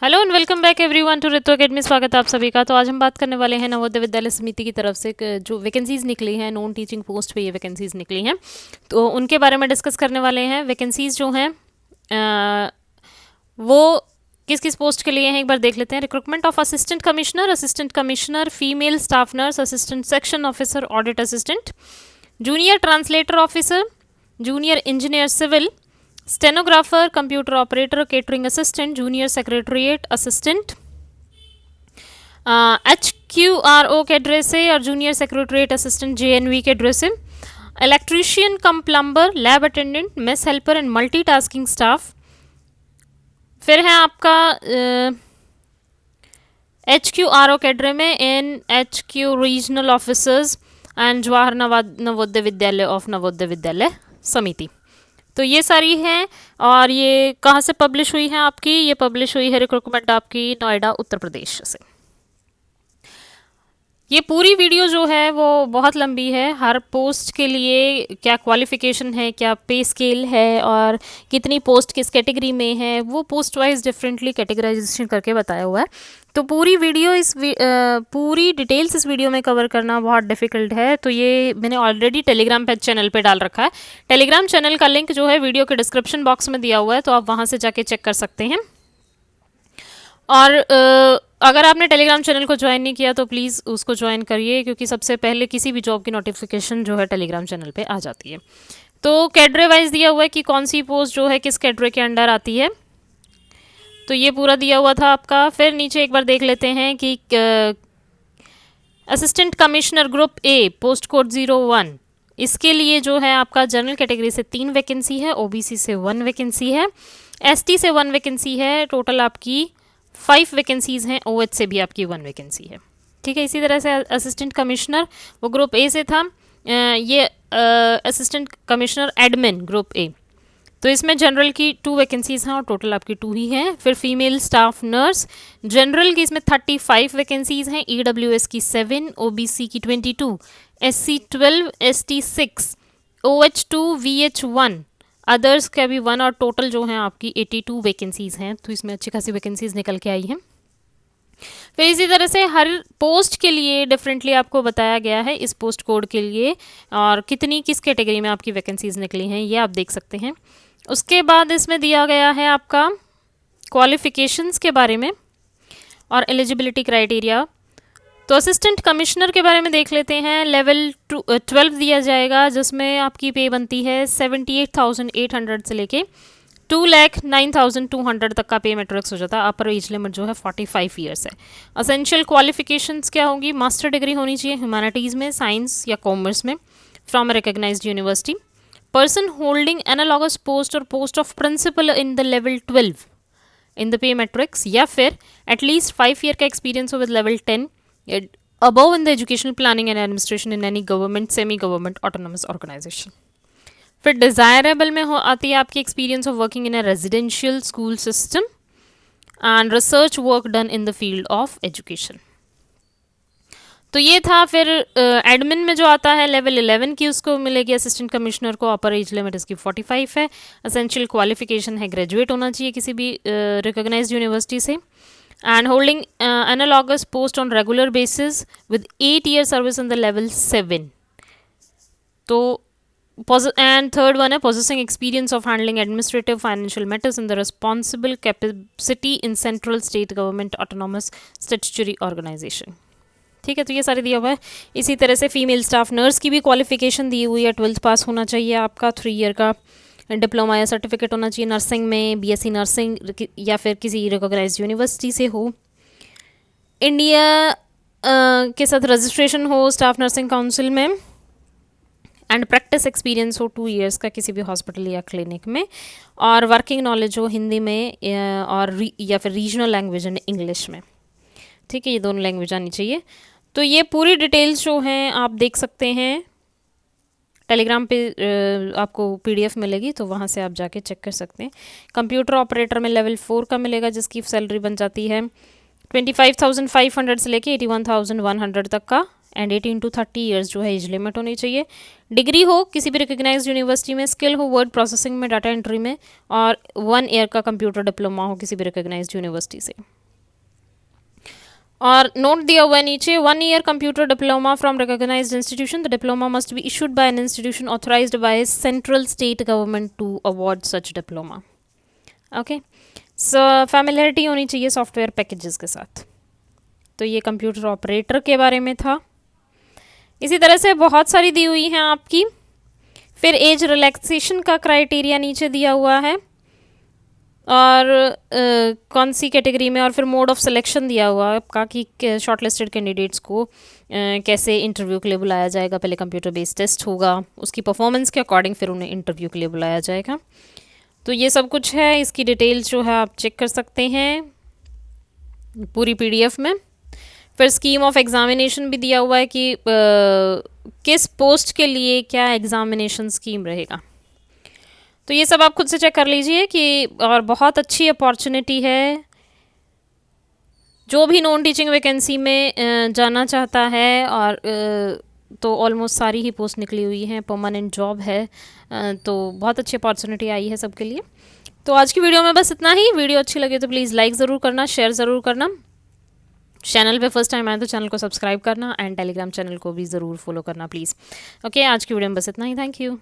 Hello and welcome back everyone to Ritu academy. स्वागत है आप सभी का। तो आज हम बात करने वाले हैं नवोदय विद्यालय समिति की तरफ से जो वैकेंसीज निकली हैं, नॉन टीचिंग पोस्ट पे ये वैकेंसीज निकली हैं, तो उनके बारे में डिस्कस करने वाले हैं। वैकेंसीज जो हैं वो किस किस पोस्ट के लिए हैं एक बार देख लेते हैं। Recruitment of assistant commissioner, female staff nurse, assistant section officer, audit assistant, junior translator officer, junior engineer civil, stenographer, computer operator, catering assistant, junior secretariat assistant, HQRO cadre से और junior secretariat assistant JNV cadre से, electrician cum plumber, lab attendant, mess helper and multitasking staff. फिर है आपका HQRO कैडरे में NHQ regional officers and Jawahar Navodaya Vidyalaya of Navodaya Vidyalaya समिति। तो ये सारी हैं। और ये कहाँ से पब्लिश हुई है आपकी? ये पब्लिश हुई है रिक्रूटमेंट आपकी नोएडा उत्तर प्रदेश से। ये पूरी वीडियो जो है वो बहुत लंबी है। हर पोस्ट के लिए क्या क्वालिफिकेशन है, क्या पे स्केल है और कितनी पोस्ट किस कैटेगरी में है, वो पोस्ट वाइज डिफरेंटली कैटेगराइजेशन करके बताया हुआ है। तो पूरी वीडियो पूरी डिटेल्स इस वीडियो में कवर करना बहुत डिफिकल्ट है। तो ये मैंने ऑलरेडी टेलीग्राम पे चैनल पे डाल रखा है। टेलीग्राम चैनल का लिंक जो है वीडियो के डिस्क्रिप्शन बॉक्स में दिया हुआ है, तो आप वहाँ से जाके चेक कर सकते हैं। और अगर आपने टेलीग्राम चैनल को ज्वाइन नहीं किया तो प्लीज़ उसको ज्वाइन करिए, क्योंकि सबसे पहले किसी भी जॉब की नोटिफिकेशन जो है टेलीग्राम चैनल पे आ जाती है। तो कैडरे वाइज दिया हुआ है कि कौन सी पोस्ट जो है किस कैडरे के अंडर आती है, तो ये पूरा दिया हुआ था आपका। फिर नीचे एक बार देख लेते हैं कि assistant commissioner group A post code 01, इसके लिए जो है आपका जनरल कैटेगरी से 3 वैकेंसी है, OBC से 1 वैकेंसी है, ST से 1 वैकेंसी है। टोटल आपकी 5 वैकेंसीज हैं। OH से भी आपकी 1 वैकेंसी है। ठीक है। इसी तरह से असिस्टेंट कमिश्नर वो ग्रुप ए से था। ये assistant commissioner admin group A, तो इसमें जनरल की 2 वैकेंसीज हैं और टोटल आपकी 2 ही हैं। फिर फीमेल स्टाफ नर्स जनरल की इसमें 35 वैकेंसीज हैं, EWS की 7, OBC की 22, SC 12, ST 6, OH 2, VH 1, others का भी 1 और टोटल जो हैं आपकी 82 वैकेंसीज हैं। तो इसमें अच्छी खासी वैकेंसीज निकल के आई हैं। फिर इसी तरह से हर पोस्ट के लिए डिफरेंटली आपको बताया गया है इस पोस्ट कोड के लिए, और कितनी किस कैटेगरी में आपकी वैकेंसीज निकली हैं ये आप देख सकते हैं। उसके बाद इसमें दिया गया है आपका क्वालिफिकेशंस के बारे में और एलिजिबिलिटी क्राइटेरिया। तो असिस्टेंट कमिश्नर के बारे में देख लेते हैं। लेवल 12 दिया जाएगा, जिसमें आपकी पे बनती है 78,800 से लेके 2,09,200 तक का पे मैट्रिक्स हो जाता है। अपर एज लिमिट जो है 45 ईयर्स है। असेंशियल क्वालिफिकेशंस क्या होंगी? मास्टर डिग्री होनी चाहिए ह्यूमैनिटीज़ में, साइंस या कॉमर्स में from a recognised university. Person holding analogous post और post of principal in the level 12 in the pay matrix, या फिर एटलीस्ट 5 ईयर का एक्सपीरियंस हो with level 10 above in the educational planning and administration in any government, semi government, autonomous organization. फिर desirable में हो आती है आपकी experience of working in a residential school system and research work done in the field of education. तो ये था। फिर एडमिन में जो आता है लेवल 11 की उसको मिलेगी असिस्टेंट कमिश्नर को। अपर एज लिमिट इसकी 45 है। असेंशियल क्वालिफिकेशन है ग्रेजुएट होना चाहिए किसी भी रिकॉग्नाइज्ड यूनिवर्सिटी से, and holding analogous post on regular basis with 8-year service in the level 7. तो and third one है possessing experience of handling administrative financial matters in the responsible capacity in central state government autonomous statutory organization. ठीक है। तो ये सारे दिया हुआ है। इसी तरह से फीमेल स्टाफ नर्स की भी क्वालिफिकेशन दी हुई है। 12th पास होना चाहिए आपका, 3 ईयर का डिप्लोमा या सर्टिफिकेट होना चाहिए नर्सिंग में, BSc नर्सिंग या फिर किसी रिकॉग्नाइज्ड यूनिवर्सिटी से हो, इंडिया के साथ रजिस्ट्रेशन हो स्टाफ नर्सिंग काउंसिल में, एंड प्रैक्टिस एक्सपीरियंस हो 2 ईयर्स का किसी भी हॉस्पिटल या क्लिनिक में, और वर्किंग नॉलेज हो हिंदी में या फिर रीजनल लैंग्वेज इन इंग्लिश में। ठीक है, ये दोनों लैंग्वेज आनी चाहिए। तो ये पूरी डिटेल्स जो हैं आप देख सकते हैं टेलीग्राम पे, आपको PDF मिलेगी, तो वहाँ से आप जाके चेक कर सकते हैं। कंप्यूटर ऑपरेटर में लेवल 4 का मिलेगा, जिसकी सैलरी बन जाती है 25,500 से लेके 81,100 तक का एंड 18 to 30 ईयर्स जो है एज लिमिट होनी चाहिए। डिग्री हो किसी भी रिकग्नाइज्ड यूनिवर्सिटी में, स्किल हो वर्ड प्रोसेसिंग में, डाटा एंट्री में, और 1 ईयर का कंप्यूटर डिप्लोमा हो किसी भी रिकग्नाइज्ड यूनिवर्सिटी से। और नोट दिया हुआ है नीचे, 1 year computer diploma from recognised institution, the diploma must be issued by an institution authorised by central state government to award such diploma. Okay, so familiarity होनी चाहिए सॉफ्टवेयर पैकेजेस के साथ। तो ये कंप्यूटर ऑपरेटर के बारे में था। इसी तरह से बहुत सारी दी हुई हैं आपकी। फिर एज रिलैक्सेशन का क्राइटेरिया नीचे दिया हुआ है, और कौन सी कैटेगरी में, और फिर मोड ऑफ सिलेक्शन दिया हुआ है आपका कि शॉर्टलिस्टेड कैंडिडेट्स को कैसे इंटरव्यू के लिए बुलाया जाएगा। पहले कंप्यूटर बेस्ड टेस्ट होगा, उसकी परफॉर्मेंस के अकॉर्डिंग फिर उन्हें इंटरव्यू के लिए बुलाया जाएगा। तो ये सब कुछ है, इसकी डिटेल्स जो है आप चेक कर सकते हैं पूरी PDF में। फिर स्कीम ऑफ एग्जामिनेशन भी दिया हुआ है कि किस पोस्ट के लिए क्या एग्जामिनेशन स्कीम रहेगा। तो ये सब आप खुद से चेक कर लीजिए कि, और बहुत अच्छी अपॉर्चुनिटी है। जो भी नॉन टीचिंग वैकेंसी में जाना चाहता है, और तो ऑलमोस्ट सारी ही पोस्ट निकली हुई हैं, परमानेंट जॉब है, तो बहुत अच्छी अपॉर्चुनिटी आई है सबके लिए। तो आज की वीडियो में बस इतना ही। वीडियो अच्छी लगे तो प्लीज़ लाइक ज़रूर करना, शेयर ज़रूर करना। चैनल पे फर्स्ट टाइम आए तो चैनल को सब्सक्राइब करना, एंड टेलीग्राम चैनल को भी ज़रूर फॉलो करना प्लीज़। ओके, आज की वीडियो में बस इतना ही। Thank you.